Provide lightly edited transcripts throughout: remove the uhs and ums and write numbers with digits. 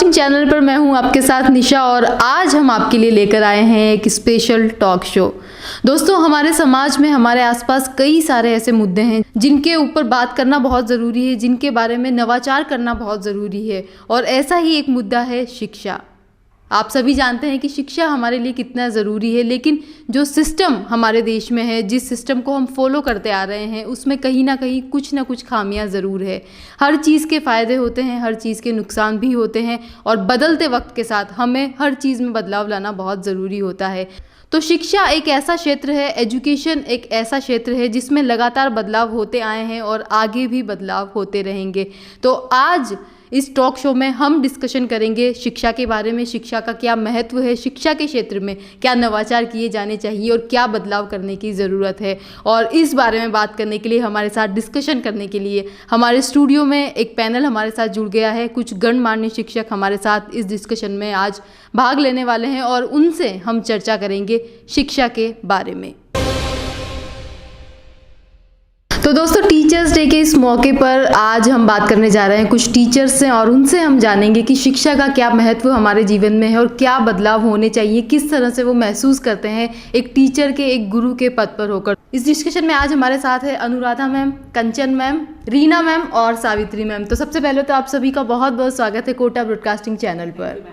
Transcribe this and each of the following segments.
Broadcasting channel पर मैं हूं आपके साथ निशा और आज हम आपके लिए लेकर आए हैं एक स्पेशल टॉक शो। दोस्तों, हमारे समाज में हमारे आसपास कई सारे ऐसे मुद्दे हैं जिनके ऊपर बात करना बहुत ज़रूरी है, जिनके बारे में नवाचार करना बहुत ज़रूरी है और ऐसा ही एक मुद्दा है शिक्षा। आप सभी जानते हैं कि शिक्षा हमारे लिए कितना ज़रूरी है, लेकिन जो सिस्टम हमारे देश में है, जिस सिस्टम को हम फॉलो करते आ रहे हैं, उसमें कहीं ना कुछ खामियां ज़रूर है। हर चीज़ के फ़ायदे होते हैं, हर चीज़ के नुकसान भी होते हैं और बदलते वक्त के साथ हमें हर चीज़ में बदलाव लाना बहुत ज़रूरी होता है। तो शिक्षा एक ऐसा क्षेत्र है, एजुकेशन एक ऐसा क्षेत्र है जिसमें लगातार बदलाव होते आए हैं और आगे भी बदलाव होते रहेंगे। तो आज इस टॉक शो में हम डिस्कशन करेंगे शिक्षा के बारे में, शिक्षा का क्या महत्व है, शिक्षा के क्षेत्र में क्या नवाचार किए जाने चाहिए और क्या बदलाव करने की ज़रूरत है। और इस बारे में बात करने के लिए हमारे साथ डिस्कशन करने के लिए हमारे स्टूडियो में एक पैनल हमारे साथ जुड़ गया है। कुछ गणमान्य शिक्षक हमारे साथ इस डिस्कशन में आज भाग लेने वाले हैं और उनसे हम चर्चा करेंगे शिक्षा के बारे में। तो दोस्तों, टीचर्स डे के इस मौके पर आज हम बात करने जा रहे हैं कुछ टीचर्स से और उनसे हम जानेंगे कि शिक्षा का क्या महत्व हमारे जीवन में है और क्या बदलाव होने चाहिए, किस तरह से वो महसूस करते हैं एक टीचर के, एक गुरु के पद पर होकर। इस डिस्कशन में आज हमारे साथ है अनुराधा मैम, कंचन मैम, रीना मैम और सावित्री मैम। तो सबसे पहले तो आप सभी का बहुत बहुत स्वागत है कोटा ब्रॉडकास्टिंग चैनल पर।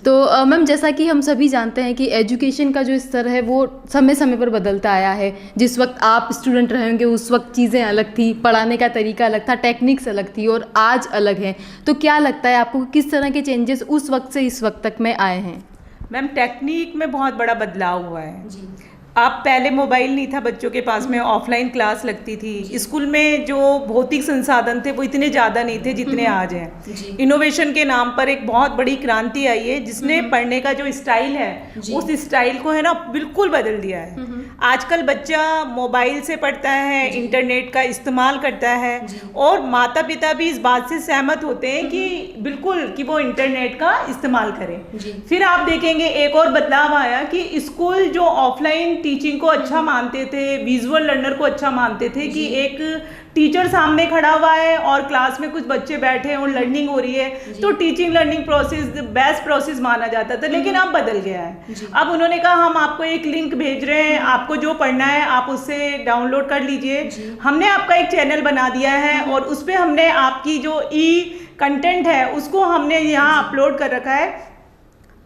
तो मैम, जैसा कि हम सभी जानते हैं कि एजुकेशन का जो स्तर है वो समय समय पर बदलता आया है। जिस वक्त आप स्टूडेंट रहे होंगे उस वक्त चीज़ें अलग थी, पढ़ाने का तरीका अलग था, टेक्निक्स अलग थी और आज अलग है। तो क्या लगता है आपको किस तरह के चेंजेस उस वक्त से इस वक्त तक में आए हैं? मैम, टेक्निक में बहुत बड़ा बदलाव हुआ है जी। अब पहले मोबाइल नहीं था बच्चों के पास में, ऑफलाइन क्लास लगती थी। स्कूल में जो भौतिक संसाधन थे वो इतने ज़्यादा नहीं थे जितने आज हैं। इनोवेशन के नाम पर एक बहुत बड़ी क्रांति आई है जिसने पढ़ने का जो स्टाइल है उस स्टाइल को है ना बिल्कुल बदल दिया है। आजकल बच्चा मोबाइल से पढ़ता है, इंटरनेट का इस्तेमाल करता है और माता पिता भी इस बात से सहमत होते हैं कि बिल्कुल कि वो इंटरनेट का इस्तेमाल करें। फिर आप देखेंगे एक और बदलाव आया कि स्कूल जो ऑफलाइन टीचिंग को अच्छा मानते थे, विजुअल लर्नर को अच्छा मानते थे कि एक टीचर सामने खड़ा हुआ है और क्लास में कुछ बच्चे बैठे हैं और लर्निंग हो रही है, तो teaching learning process best process माना जाता था। लेकिन अब बदल गया है। अब उन्होंने कहा हम आपको एक लिंक भेज रहे हैं, आपको जो पढ़ना है आप उससे डाउनलोड कर लीजिए। हमने आपका एक चैनल बना दिया है और उस पर हमने आपकी जो कंटेंट है उसको हमने यहाँ अपलोड कर रखा है।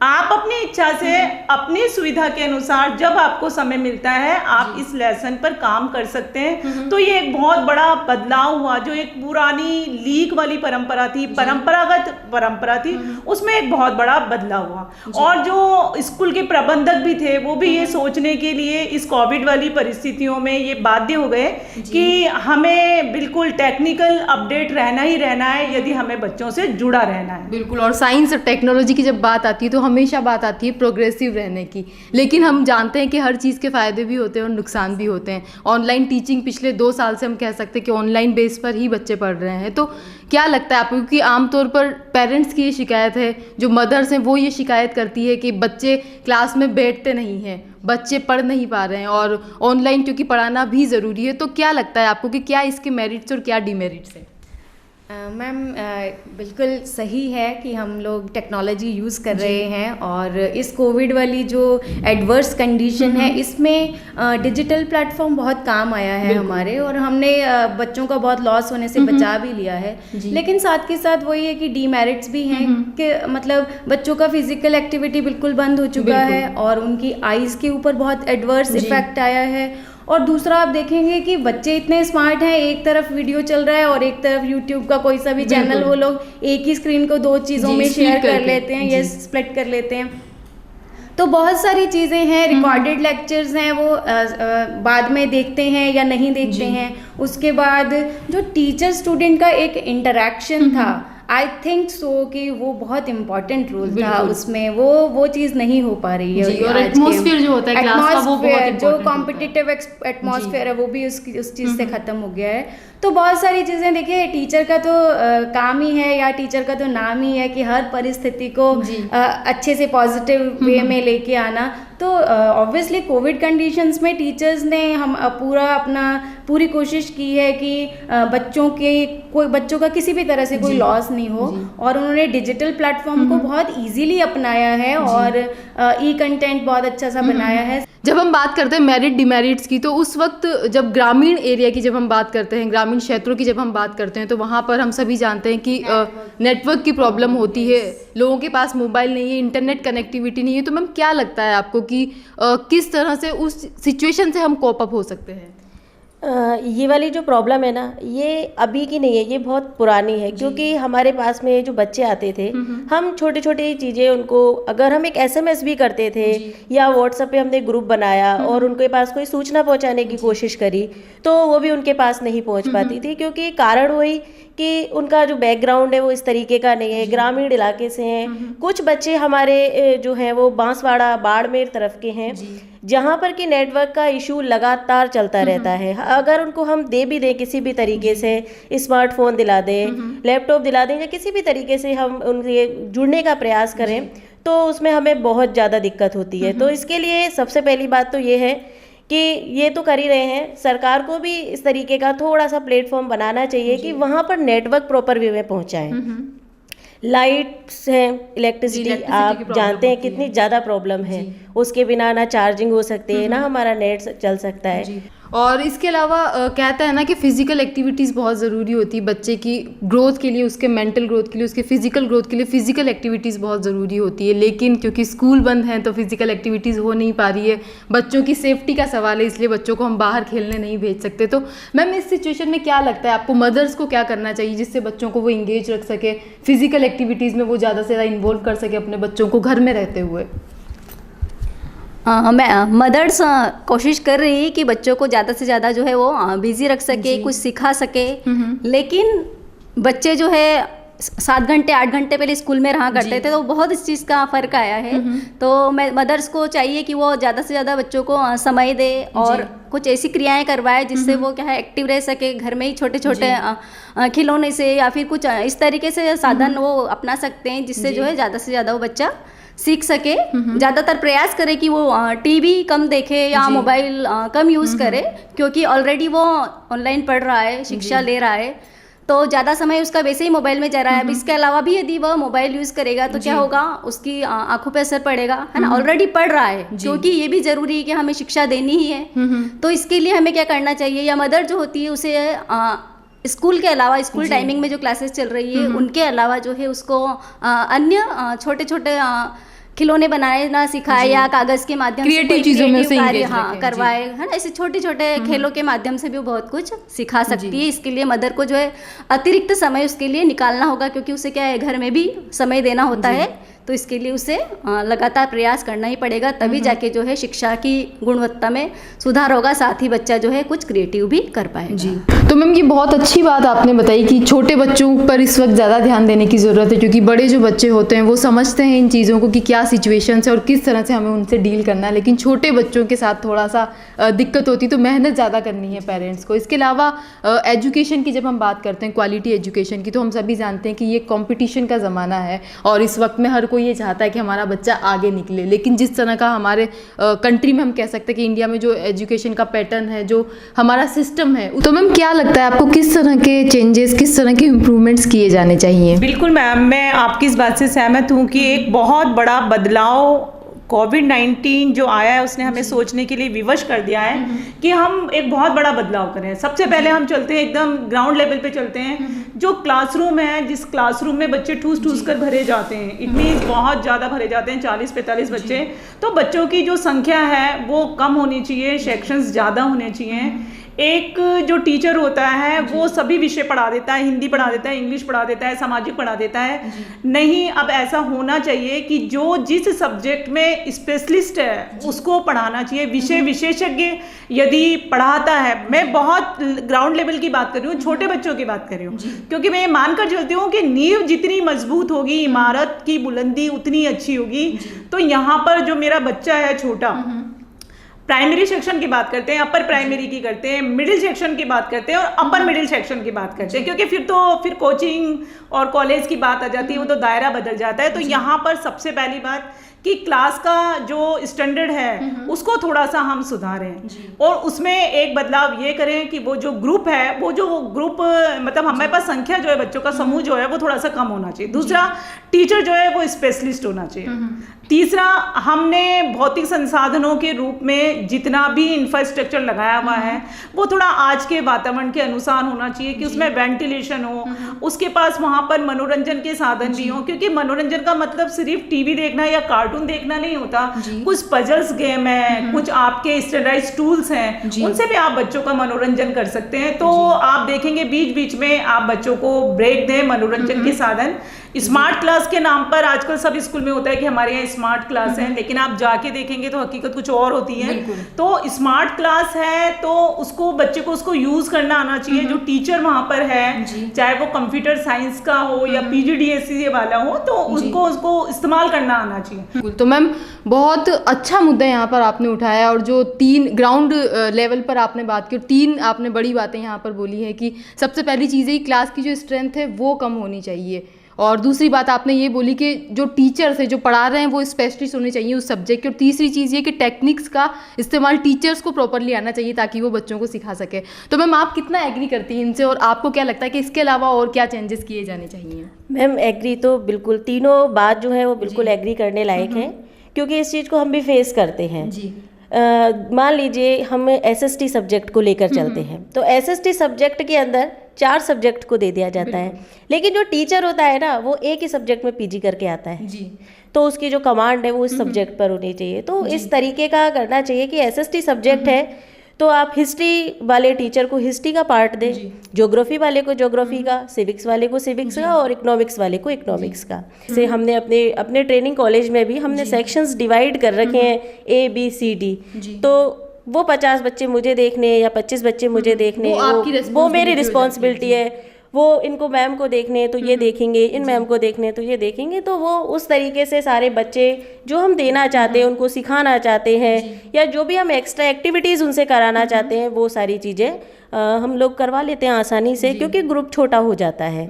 आप अपनी इच्छा से अपनी सुविधा के अनुसार जब आपको समय मिलता है आप इस लेसन पर काम कर सकते हैं। तो ये एक बहुत बड़ा बदलाव हुआ। जो एक पुरानी लीक वाली परंपरा थी, परंपरागत परंपरा थी, उसमें एक बहुत बड़ा बदलाव हुआ। और जो स्कूल के प्रबंधक भी थे वो भी ये सोचने के लिए इस कोविड वाली परिस्थितियों में ये बाध्य हो गए कि हमें बिल्कुल टेक्निकल अपडेट रहना ही रहना है यदि हमें बच्चों से जुड़ा रहना है। बिल्कुल। और साइंस और टेक्नोलॉजी की जब बात आती है तो हमेशा बात आती है प्रोग्रेसिव रहने की, लेकिन हम जानते हैं कि हर चीज़ के फ़ायदे भी होते हैं और नुकसान भी होते हैं। ऑनलाइन टीचिंग पिछले 2 साल से हम कह सकते हैं कि ऑनलाइन बेस पर ही बच्चे पढ़ रहे हैं। तो क्या लगता है आपको, क्योंकि आमतौर पर पेरेंट्स की ये शिकायत है, जो मदर्स हैं वो ये शिकायत करती है कि बच्चे क्लास में बैठते नहीं हैं, बच्चे पढ़ नहीं पा रहे हैं और ऑनलाइन क्योंकि पढ़ाना भी ज़रूरी है। तो क्या लगता है आपको कि क्या इसके मेरिट्स और क्या डिमेरिट्स हैं? मैम, बिल्कुल सही है कि हम लोग टेक्नोलॉजी यूज़ कर रहे हैं और इस कोविड वाली जो एडवर्स कंडीशन है इसमें डिजिटल प्लेटफॉर्म बहुत काम आया है हमारे, और हमने बच्चों का बहुत लॉस होने से बचा भी लिया है। लेकिन साथ के साथ वही है कि डीमेरिट्स भी हैं कि मतलब बच्चों का फिजिकल एक्टिविटी बिल्कुल बंद हो चुका है और उनकी आईज़ के ऊपर बहुत एडवर्स इफेक्ट आया है। और दूसरा आप देखेंगे कि बच्चे इतने स्मार्ट हैं, एक तरफ वीडियो चल रहा है और एक तरफ यूट्यूब का कोई सा भी चैनल, वो लोग एक ही स्क्रीन को 2 चीज़ों में शेयर कर लेते हैं या स्प्लिट कर लेते हैं। तो बहुत सारी चीज़ें हैं, रिकॉर्डेड लेक्चर्स हैं वो बाद में देखते हैं या नहीं देखते हैं। उसके बाद जो टीचर स्टूडेंट का एक इंटरेक्शन था, आई थिंक सो कि वो बहुत इम्पोर्टेंट रोल था उसमें, वो चीज़ नहीं हो पा रही है। और एटमॉस्फेयर जो होता है क्लास का वो बहुत जो कॉम्पिटिटिव एटमॉस्फेयर है वो भी उस चीज़ से ख़त्म हो गया है। तो बहुत सारी चीज़ें देखिए, टीचर का तो काम ही है या टीचर का तो नाम ही है कि हर परिस्थिति को अच्छे से पॉजिटिव वे में लेके आना। तो ऑब्वियसली कोविड कंडीशंस में टीचर्स ने हम पूरी कोशिश की है कि बच्चों का किसी भी तरह से कोई लॉस नहीं हो, और उन्होंने डिजिटल प्लेटफॉर्म को बहुत इजीली अपनाया है और ई कंटेंट बहुत अच्छा सा बनाया है। जब हम बात करते हैं मेरिट डिमेरिट्स की, तो उस वक्त जब ग्रामीण एरिया की जब हम बात करते हैं, ग्रामीण क्षेत्रों की जब हम बात करते हैं, तो वहाँ पर हम सभी जानते हैं कि नेटवर्क की प्रॉब्लम होती है, लोगों के पास मोबाइल नहीं है, इंटरनेट कनेक्टिविटी नहीं है। तो मैम क्या लगता है आपको कि किस तरह से उस सिचुएशन से हम कोप अप हो सकते हैं? ये वाली जो प्रॉब्लम है ना, ये अभी की नहीं है, ये बहुत पुरानी है। क्योंकि हमारे पास में जो बच्चे आते थे, हम छोटी छोटी चीज़ें उनको, अगर हम एक SMS भी करते थे या व्हाट्सएप पे हमने ग्रुप बनाया और उनके पास कोई सूचना पहुंचाने की कोशिश करी, तो वो भी उनके पास नहीं पहुंच पाती थी। क्योंकि कारण वही कि उनका जो बैकग्राउंड है वो इस तरीके का नहीं है, ग्रामीण इलाके से हैं। कुछ बच्चे हमारे जो हैं वो बांसवाड़ा, बाड़मेर तरफ के हैं, जहाँ पर कि नेटवर्क का इशू लगातार चलता रहता है। अगर उनको हम दे भी दें किसी भी तरीके से, स्मार्टफोन दिला दें, लैपटॉप दिला दें, या किसी भी तरीके से हम उनके जुड़ने का प्रयास करें, तो उसमें हमें बहुत ज़्यादा दिक्कत होती है। तो इसके लिए सबसे पहली बात तो ये है कि ये तो कर ही रहे हैं, सरकार को भी इस तरीके का थोड़ा सा प्लेटफॉर्म बनाना चाहिए कि वहाँ पर नेटवर्क प्रॉपर वे में पहुँचाएं। लाइट्स हैं, इलेक्ट्रिसिटी आप जानते हैं कितनी ज़्यादा प्रॉब्लम है, उसके बिना ना चार्जिंग हो सकती है, ना हमारा नेट चल सकता है। और इसके अलावा कहता है ना कि फिजिकल एक्टिविटीज़ बहुत ज़रूरी होती है बच्चे की ग्रोथ के लिए, उसके मेंटल ग्रोथ के लिए, उसके फिजिकल ग्रोथ के लिए फिजिकल एक्टिविटीज़ बहुत ज़रूरी होती है। लेकिन क्योंकि स्कूल बंद हैं तो फिजिकल एक्टिविटीज़ हो नहीं पा रही है, बच्चों की सेफ्टी का सवाल है, इसलिए बच्चों को हम बाहर खेलने नहीं भेज सकते। तो मैम इस सिचुएशन में क्या लगता है आपको, मदर्स को क्या करना चाहिए जिससे बच्चों को वो इंगेज रख सके, फिजिकल एक्टिविटीज़ में वो ज़्यादा से ज़्यादा इन्वॉल्व कर सके अपने बच्चों को घर में रहते हुए? मदर्स कोशिश कर रही है कि बच्चों को ज़्यादा से ज़्यादा जो है वो बिजी रख सके, कुछ सिखा सके। लेकिन बच्चे जो है 7 घंटे 8 घंटे पहले स्कूल में रहा करते थे, तो बहुत इस चीज़ का फ़र्क आया है। तो मदर्स को चाहिए कि वो ज़्यादा से ज़्यादा बच्चों को समय दे और कुछ ऐसी क्रियाएं करवाए जिससे वो क्या है एक्टिव रह सके। घर में ही छोटे छोटे खिलौने से या फिर कुछ इस तरीके से साधन वो अपना सकते हैं जिससे जो है ज़्यादा से ज़्यादा वो बच्चा सीख सके। ज़्यादातर प्रयास करे कि वो टीवी कम देखे या मोबाइल कम यूज़ करे, क्योंकि ऑलरेडी वो ऑनलाइन पढ़ रहा है, शिक्षा ले रहा है, तो ज़्यादा समय उसका वैसे ही मोबाइल में जा रहा है। अब इसके अलावा भी यदि वह मोबाइल यूज़ करेगा तो क्या होगा, उसकी आंखों पे असर पड़ेगा, है ना। ऑलरेडी पढ़ रहा है, क्योंकि ये भी ज़रूरी है कि हमें शिक्षा देनी ही है। तो इसके लिए हमें क्या करना चाहिए, या मदर जो होती है उसे स्कूल के अलावा, स्कूल टाइमिंग में जो क्लासेस चल रही है उनके अलावा जो है उसको अन्य छोटे छोटे खिलौने बनाए ना सिखाए, या कागज के माध्यम से क्रिएटिव चीजों में से करवाए, है ना। ऐसे छोटे छोटे खेलों के माध्यम से भी वो बहुत कुछ सिखा सकती है। इसके लिए मदर को जो है अतिरिक्त समय उसके लिए निकालना होगा, क्योंकि उसे क्या है घर में भी समय देना होता है। तो इसके लिए उसे लगातार प्रयास करना ही पड़ेगा, तभी जाके जो है शिक्षा की गुणवत्ता में सुधार होगा, साथ ही बच्चा जो है कुछ क्रिएटिव भी कर पाएगा। जी, तो मैम ये बहुत अच्छी बात आपने बताई कि छोटे बच्चों पर इस वक्त ज़्यादा ध्यान देने की ज़रूरत है, क्योंकि बड़े जो बच्चे होते हैं वो समझते हैं इन चीज़ों को कि क्या सिचुएशन है और किस तरह से हमें उनसे डील करना है। लेकिन छोटे बच्चों के साथ थोड़ा सा दिक्कत होती, तो मेहनत ज़्यादा करनी है पेरेंट्स को। इसके अलावा एजुकेशन की जब हम बात करते हैं, क्वालिटी एजुकेशन की, तो हम सभी जानते हैं कि ये कॉम्पिटिशन का ज़माना है और इस वक्त में हर कोई ये चाहता है कि हमारा बच्चा आगे निकले। लेकिन जिस तरह का हमारे कंट्री में हम कह सकते हैं कि इंडिया में जो एजुकेशन का पैटर्न है, जो हमारा सिस्टम है, तो मैम क्या लगता है आपको किस तरह के चेंजेस, किस तरह के इम्प्रूवमेंट्स किए जाने चाहिए? बिल्कुल मैम, मैं आपकी इस बात से सहमत हूँ कि एक बहुत बड़ा बदलाव कोविड-19 जो आया है उसने हमें सोचने के लिए विवश कर दिया है कि हम एक बहुत बड़ा बदलाव करें। सबसे पहले हम चलते हैं एकदम ग्राउंड लेवल पे चलते हैं। जो क्लासरूम है, जिस क्लासरूम में बच्चे ठूस कर भरे जाते हैं, इट मीन्स बहुत ज़्यादा भरे जाते हैं, 40-45 बच्चे, तो बच्चों की जो संख्या है वो कम होनी चाहिए, सेक्शंस ज़्यादा होने चाहिए। एक जो टीचर होता है वो सभी विषय पढ़ा देता है, हिंदी पढ़ा देता है, इंग्लिश पढ़ा देता है, सामाजिक पढ़ा देता है। नहीं, अब ऐसा होना चाहिए कि जो जिस सब्जेक्ट में स्पेशलिस्ट है उसको पढ़ाना चाहिए। विषय विशेषज्ञ यदि पढ़ाता है, मैं बहुत ग्राउंड लेवल की बात कर रही हूँ, छोटे बच्चों की बात कर रही हूँ, क्योंकि मैं ये मानकर चलती हूँ कि नींव जितनी मजबूत होगी, इमारत की बुलंदी उतनी अच्छी होगी। तो यहाँ पर जो मेरा बच्चा है छोटा, प्राइमरी सेक्शन की बात करते हैं, अपर प्राइमरी की करते हैं, मिडिल सेक्शन की बात करते हैं और अपर मिडिल सेक्शन की बात करते हैं, क्योंकि फिर कोचिंग और कॉलेज की बात आ जाती है, वो तो दायरा बदल जाता है। तो यहाँ पर सबसे पहली बात कि क्लास का जो स्टैंडर्ड है उसको थोड़ा सा हम सुधारें और उसमें एक बदलाव ये करें कि वो जो ग्रुप है, वो जो ग्रुप मतलब हमारे पास संख्या जो है बच्चों का समूह जो है वो थोड़ा सा कम होना चाहिए। दूसरा, टीचर जो है वो स्पेशलिस्ट होना चाहिए। तीसरा, हमने भौतिक संसाधनों के रूप में जितना भी इंफ्रास्ट्रक्चर लगाया हुआ है वो थोड़ा आज के वातावरण के अनुसार होना चाहिए, कि उसमें वेंटिलेशन हो, उसके पास वहाँ पर मनोरंजन के साधन भी हो, क्योंकि मनोरंजन का मतलब सिर्फ टीवी देखना या कार्टून देखना नहीं होता। कुछ पजल्स गेम है, कुछ आपके स्टैंडर्डाइज्ड टूल्स हैं, उनसे भी आप बच्चों का मनोरंजन कर सकते हैं। तो आप देखेंगे बीच बीच में आप बच्चों को ब्रेक दें मनोरंजन के साधन। स्मार्ट क्लास के नाम पर आजकल सब स्कूल में होता है कि हमारे यहाँ स्मार्ट क्लास है, लेकिन आप जाके देखेंगे तो हकीकत कुछ और होती है। तो स्मार्ट क्लास है तो उसको बच्चे को उसको यूज करना आना चाहिए। जो टीचर वहाँ पर है, चाहे वो कंप्यूटर साइंस का हो या PGDSC वाला हो, तो उसको इस्तेमाल करना आना चाहिए। तो मैम बहुत अच्छा मुद्दा यहाँ पर आपने उठाया, और जो 3 ग्राउंड लेवल पर आपने बात की और 3 आपने बड़ी बातें यहाँ पर बोली है कि सबसे पहली चीज़ है क्लास की जो स्ट्रेंथ है वो कम होनी चाहिए, और दूसरी बात आपने ये बोली कि जो टीचर्स है जो पढ़ा रहे हैं वो स्पेशलिस्ट होने चाहिए उस सब्जेक्ट के, और तीसरी चीज़ ये कि टेक्निक्स का इस्तेमाल टीचर्स को प्रॉपरली आना चाहिए ताकि वो बच्चों को सिखा सके। तो मैम आप कितना एग्री करती हैं इनसे, और आपको क्या लगता है कि इसके अलावा और क्या चेंजेस किए जाने चाहिए? मैम एग्री तो बिल्कुल, तीनों बात जो है वो बिल्कुल एग्री करने लायक है, क्योंकि इस चीज़ को हम भी फेस करते हैं। जी। मान लीजिए हम SST सब्जेक्ट को लेकर चलते हैं, तो SST सब्जेक्ट के अंदर 4 सब्जेक्ट को दे दिया जाता है, लेकिन जो टीचर होता है ना वो एक ही सब्जेक्ट में PG करके आता है जी। तो उसकी जो कमांड है वो उस सब्जेक्ट पर होनी चाहिए। तो इस तरीके का करना चाहिए कि SST सब्जेक्ट है तो आप हिस्ट्री वाले टीचर को हिस्ट्री का पार्ट दें, ज्योग्राफी वाले को ज्योग्राफी का, सिविक्स वाले को सिविक्स का और इकोनॉमिक्स वाले को इकोनॉमिक्स का। जैसे हमने अपने ट्रेनिंग कॉलेज में भी हमने सेक्शंस डिवाइड कर रखे हैं ABCD, तो वो 50 बच्चे मुझे देखने या 25 बच्चे मुझे देखने, वो मेरी रिस्पॉन्सिबिलिटी है। वो इनको मैम को देखने तो ये देखेंगे, इन मैम को देखने तो ये देखेंगे। तो वो उस तरीके से सारे बच्चे जो हम देना चाहते हैं, उनको सिखाना चाहते हैं, या जो भी हम एक्स्ट्रा एक्टिविटीज़ उनसे कराना चाहते हैं, वो सारी चीज़ें हम लोग करवा लेते हैं आसानी से, क्योंकि ग्रुप छोटा हो जाता है।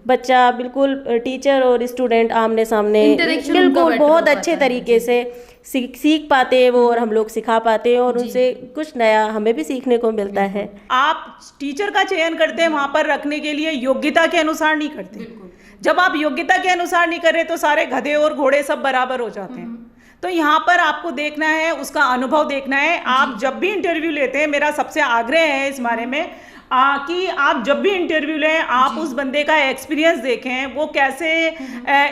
बच्चा बिल्कुल टीचर और स्टूडेंट आमने सामने बिल्कुल बहुत अच्छे तरीके से सीख पाते हैं वो, और हम लोग सिखा पाते हैं, और उनसे कुछ नया हमें भी सीखने को मिलता है। आप टीचर का चयन करते हैं वहाँ पर रखने के लिए योग्यता के अनुसार नहीं करते। जब आप योग्यता के अनुसार नहीं कर रहे तो सारे गधे और घोड़े सब बराबर हो जाते हैं। तो यहाँ पर आपको देखना है, उसका अनुभव देखना है। आप जब भी इंटरव्यू लेते हैं, मेरा सबसे आग्रह है इस बारे में कि आप जब भी इंटरव्यू लें आप उस बंदे का एक्सपीरियंस देखें, वो कैसे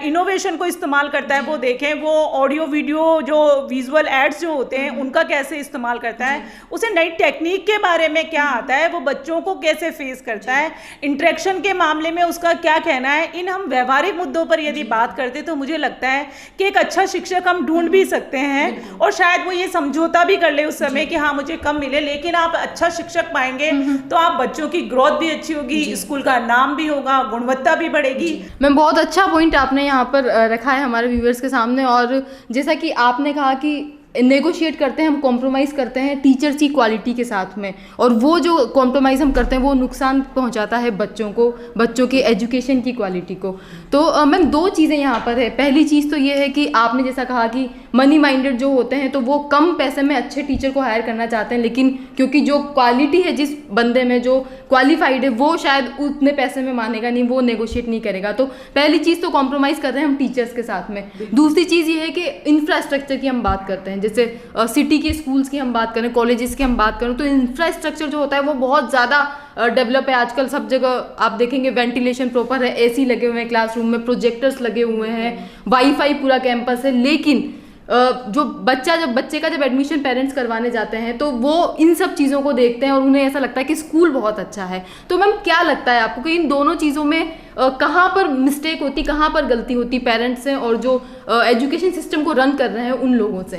इनोवेशन को इस्तेमाल करता है वो देखें, वो ऑडियो वीडियो जो विजुअल एड्स जो होते हैं उनका कैसे इस्तेमाल करता है, उसे नई टेक्निक के बारे में क्या आता है, वो बच्चों को कैसे फेस करता है, इंटरेक्शन के मामले में उसका क्या कहना है। इन हम व्यवहारिक मुद्दों पर यदि बात करते तो मुझे लगता है कि एक अच्छा शिक्षक हम ढूंढ भी सकते हैं, और शायद वो ये समझौता भी कर ले उस समय कि हाँ मुझे कम मिले, लेकिन आप अच्छा शिक्षक पाएंगे तो आप बच्चों की ग्रोथ भी अच्छी होगी, स्कूल का नाम भी होगा, गुणवत्ता भी बढ़ेगी। मैम बहुत अच्छा पॉइंट आपने यहाँ पर रखा है हमारे व्यूअर्स के सामने, और जैसा कि आपने कहा कि नेगोशिएट करते हैं हम, कॉम्प्रोमाइज़ करते हैं टीचर्स की क्वालिटी के साथ में, और वो जो कॉम्प्रोमाइज़ हम करते हैं वो नुकसान पहुंचाता है बच्चों को, बच्चों के एजुकेशन की क्वालिटी को। तो मैम 2 चीज़ें यहाँ पर है। पहली चीज़ तो ये है कि आपने जैसा कहा कि मनी माइंडेड जो होते हैं तो वो कम पैसे में अच्छे टीचर को हायर करना चाहते हैं, लेकिन क्योंकि जो क्वालिटी है जिस बंदे में जो क्वालिफाइड है वो शायद उतने पैसे में मानेगा नहीं, वो नेगोशिएट नहीं करेगा। तो पहली चीज़ तो कॉम्प्रोमाइज़ कर रहे हैं हम टीचर्स के साथ में। दूसरी चीज़ ये है कि इंफ्रास्ट्रक्चर की हम बात करते हैं, जैसे सिटी के स्कूल्स की हम बात करें, कॉलेजेस की हम बात करें, तो इंफ्रास्ट्रक्चर जो होता है वो बहुत ज़्यादा डेवलप है आजकल। सब जगह आप देखेंगे वेंटिलेशन प्रॉपर है, AC लगे हुए हैं क्लासरूम में, प्रोजेक्टर्स लगे हुए हैं, वाईफाई पूरा कैंपस है। लेकिन जो बच्चे का जब एडमिशन पेरेंट्स करवाने जाते हैं तो वो इन सब चीज़ों को देखते हैं और उन्हें ऐसा लगता है कि स्कूल बहुत अच्छा है। तो मैम क्या लगता है आपको कि इन दोनों चीज़ों में कहाँ पर मिस्टेक होती, कहाँ पर गलती होती पेरेंट्स से और जो एजुकेशन सिस्टम को रन कर रहे हैं उन लोगों से?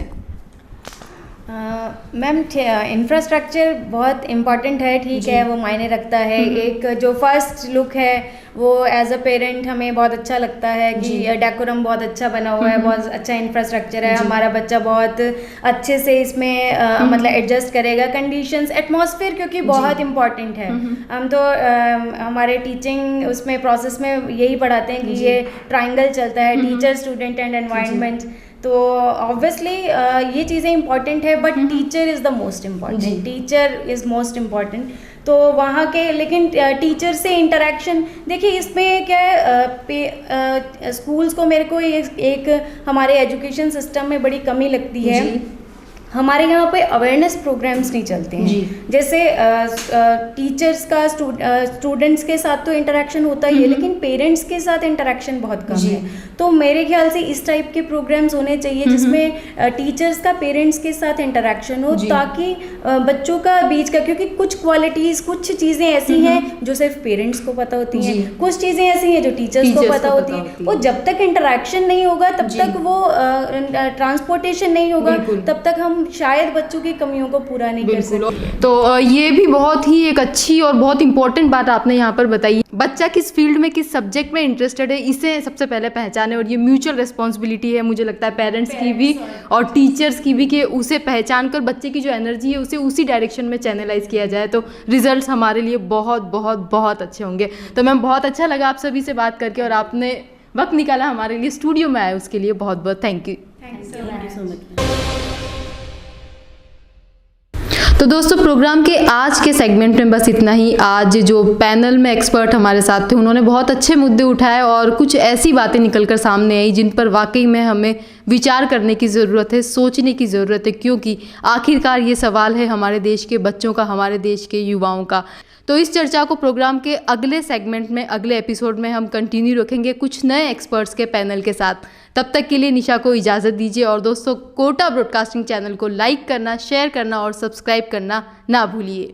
मैम इंफ्रास्ट्रक्चर बहुत इम्पॉर्टेंट है, ठीक है, वो मायने रखता है। एक जो फर्स्ट लुक है वो एज अ पेरेंट हमें बहुत अच्छा लगता है कि डेकोरम बहुत अच्छा बना हुआ है, बहुत अच्छा इंफ्रास्ट्रक्चर है, हमारा बच्चा बहुत अच्छे से इसमें मतलब एडजस्ट करेगा। कंडीशंस, एटमॉस्फेयर क्योंकि बहुत इम्पॉर्टेंट है। हम तो हमारे टीचिंग उसमें प्रोसेस में यही पढ़ाते हैं कि ये ट्राइंगल चलता है, टीचर, स्टूडेंट एंड एनवायरनमेंट। तो ऑब्वियसली ये चीज़ें इंपॉर्टेंट है, but teacher is the most important, teacher is most important. तो वहाँ के लेकिन टीचर से इंटरेक्शन देखिए, इसमें क्या है, स्कूल्स को मेरे को एक हमारे एजुकेशन सिस्टम में बड़ी कमी लगती है। हमारे यहाँ पे अवेयरनेस प्रोग्राम्स नहीं चलते हैं। जैसे टीचर्स का स्टूडेंट्स के साथ तो इंटरेक्शन होता ही है, लेकिन पेरेंट्स के साथ इंटरेक्शन बहुत कम है। तो मेरे ख्याल से इस टाइप के प्रोग्राम्स होने चाहिए जिसमें टीचर्स का पेरेंट्स के साथ इंटरेक्शन हो, ताकि बच्चों का बीच का, क्योंकि कुछ क्वालिटीज़, कुछ चीज़ें ऐसी हैं जो सिर्फ पेरेंट्स को पता होती हैं, कुछ चीज़ें ऐसी हैं जो टीचर्स को पता होती हैं। वो जब तक इंटरेक्शन नहीं होगा तब तक वो ट्रांसपोर्टेशन नहीं होगा, तब तक हम शायद बच्चों की कमियों को पूरा नहीं कर सकते। तो ये भी बहुत ही एक अच्छी और बहुत इंपॉर्टेंट बात आपने यहाँ पर बताई। बच्चा किस फील्ड में, किस सब्जेक्ट में इंटरेस्टेड है, इसे सबसे पहले पहचाने, और ये म्यूचुअल रिस्पॉन्सिबिलिटी है मुझे लगता है पेरेंट्स की भी और टीचर्स की भी, कि उसे पहचान कर बच्चे की जो एनर्जी है उसे उसी डायरेक्शन में चैनलाइज किया जाए, तो रिजल्ट्स हमारे लिए बहुत बहुत बहुत अच्छे होंगे। तो मैम बहुत अच्छा लगा आप सभी से बात करके, और आपने वक्त निकाला हमारे लिए, स्टूडियो में आए, उसके लिए बहुत बहुत थैंक यू। तो दोस्तों प्रोग्राम के आज के सेगमेंट में बस इतना ही। आज जो पैनल में एक्सपर्ट हमारे साथ थे उन्होंने बहुत अच्छे मुद्दे उठाए और कुछ ऐसी बातें निकलकर सामने आई जिन पर वाकई में हमें विचार करने की ज़रूरत है, सोचने की ज़रूरत है, क्योंकि आखिरकार ये सवाल है हमारे देश के बच्चों का, हमारे देश के युवाओं का। तो इस चर्चा को प्रोग्राम के अगले सेगमेंट में, अगले एपिसोड में हम कंटिन्यू रखेंगे कुछ नए एक्सपर्ट्स के पैनल के साथ। तब तक के लिए निशा को इजाज़त दीजिए, और दोस्तों कोटा ब्रॉडकास्टिंग चैनल को लाइक करना, शेयर करना और सब्सक्राइब करना ना भूलिए।